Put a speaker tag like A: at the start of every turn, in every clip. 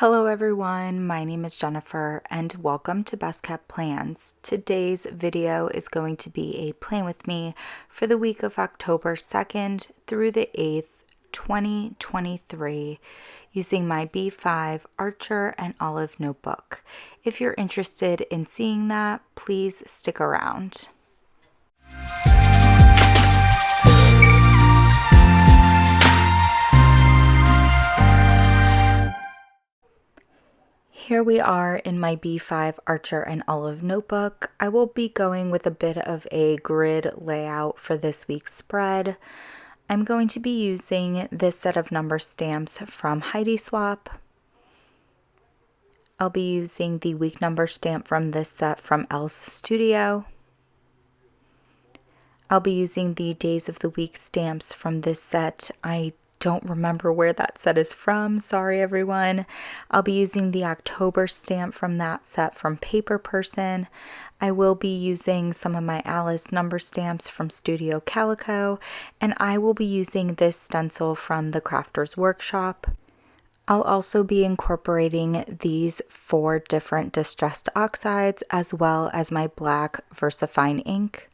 A: Hello everyone, my name is Jennifer and welcome to Best Kept Plans. Today's video is going to be a plan with me for the week of October 2nd through the 8th, 2023 using my B5 Archer&Olive notebook. If you're interested in seeing that, please stick around. Here we are in my B5 Archer&Olive notebook. I will be going with a bit of a grid layout for this week's spread. I'm going to be using this set of number stamps from Heidi Swap. I'll be using the week number stamp from this set from Elle's Studio. I'll be using the days of the week stamps from this set. I don't remember where that set is from. Sorry, everyone. I'll be using the October stamp from that set from Paper Person. I will be using some of my Alice number stamps from Studio Calico, and I will be using this stencil from the Crafter's Workshop. I'll also be incorporating these 4 different distressed oxides as well as my black VersaFine ink.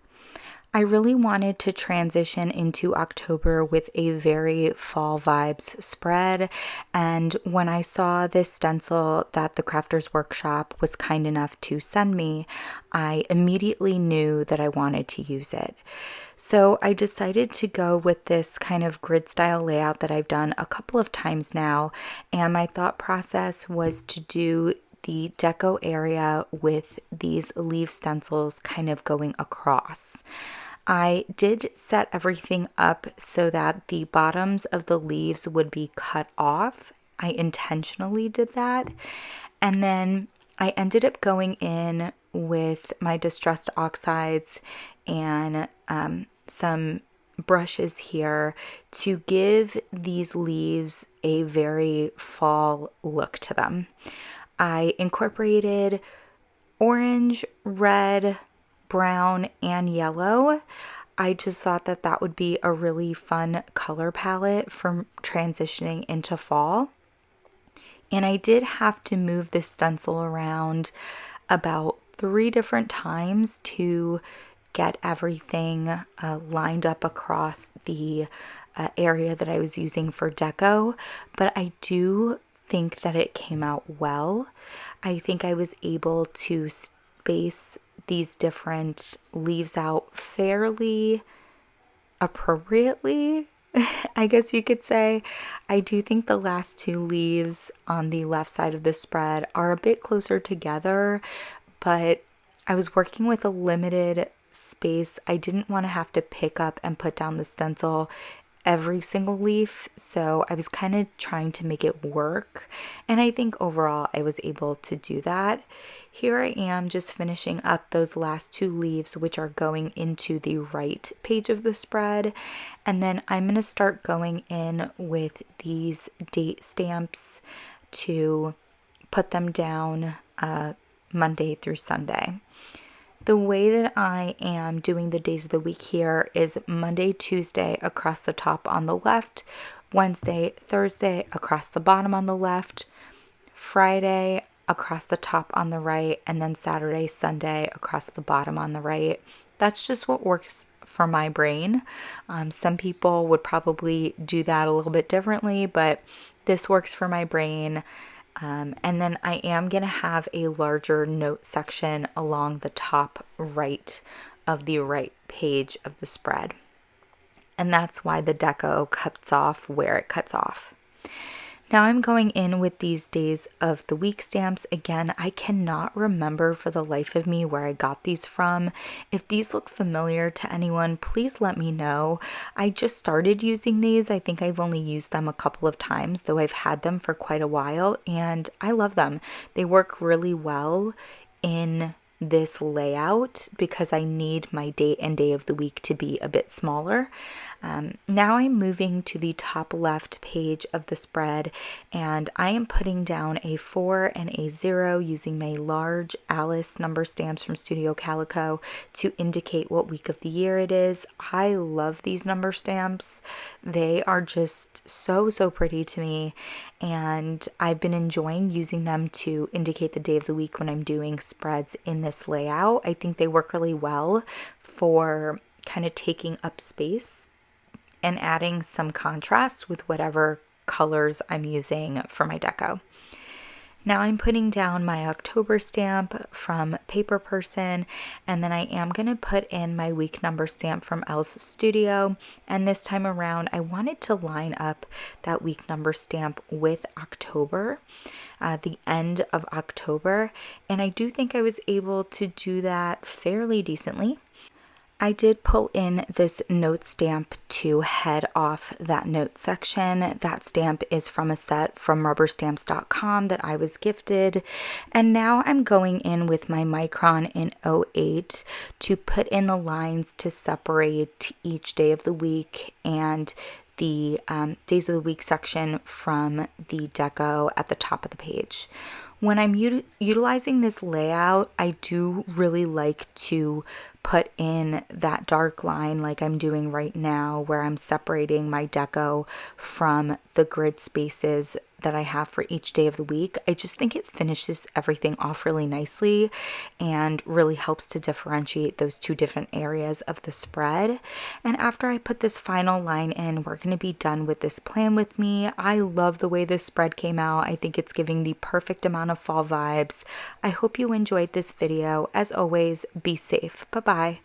A: I really wanted to transition into October with a very fall vibes spread, and when I saw this stencil that the Crafter's Workshop was kind enough to send me, I immediately knew that I wanted to use it. So I decided to go with this kind of grid style layout that I've done a couple of times now, and my thought process was to do the deco area with these leaf stencils kind of going across. I did set everything up so that the bottoms of the leaves would be cut off. I intentionally did that. And then I ended up going in with my distressed oxides and some brushes here to give these leaves a very fall look to them. I incorporated orange, red, brown, and yellow. I just thought that that would be a really fun color palette for transitioning into fall. And I did have to move this stencil around about 3 different times to get everything lined up across the area that I was using for deco, but I do think that it came out well. I think I was able to space these different leaves out fairly appropriately, I guess you could say. I do think the last 2 leaves on the left side of the spread are a bit closer together, but I was working with a limited space. I didn't want to have to pick up and put down the stencil every single leaf, so I was kind of trying to make it work, and I think overall I was able to do that. Here I am just finishing up those last 2 leaves, which are going into the right page of the spread, and then I'm going to start going in with these date stamps to put them down Monday through Sunday. The way that I am doing the days of the week here is Monday, Tuesday across the top on the left, Wednesday, Thursday across the bottom on the left, Friday across the top on the right, and then Saturday, Sunday across the bottom on the right. That's just what works for my brain. Some people would probably do that a little bit differently, but this works for my brain. And then I am going to have a larger note section along the top right of the right page of the spread. And that's why the deco cuts off where it cuts off. Now I'm going in with these days of the week stamps. Again, I cannot remember for the life of me where I got these from. If these look familiar to anyone, please let me know. I just started using these. I think I've only used them a couple of times, though I've had them for quite a while, and I love them. They work really well in this layout because I need my date and day of the week to be a bit smaller. Now I'm moving to the top left page of the spread, and I am putting down a 4 and a 0 using my large Alice number stamps from Studio Calico to indicate what week of the year it is. I love these number stamps. They are just so pretty to me, and I've been enjoying using them to indicate the day of the week when I'm doing spreads in this layout. I think they work really well for kind of taking up space and adding some contrast with whatever colors I'm using for my deco. Now I'm putting down my October stamp from Paper Person, and then I am going to put in my week number stamp from Elle's Studio. And this time around, I wanted to line up that week number stamp with October, the end of October. And I do think I was able to do that fairly decently. I did pull in this note stamp to head off that note section. That stamp is from a set from rubberstamps.com that I was gifted. And now I'm going in with my Micron in 08 to put in the lines to separate each day of the week and the days of the week section from the deco at the top of the page. When I'm utilizing this layout, I do really like to put in that dark line like I'm doing right now, where I'm separating my deco from the grid spaces that I have for each day of the week. I just think it finishes everything off really nicely and really helps to differentiate those two different areas of the spread. And after I put this final line in, we're going to be done with this plan with me. I love the way this spread came out. I think it's giving the perfect amount of fall vibes. I hope you enjoyed this video. As always, be safe. Bye-bye.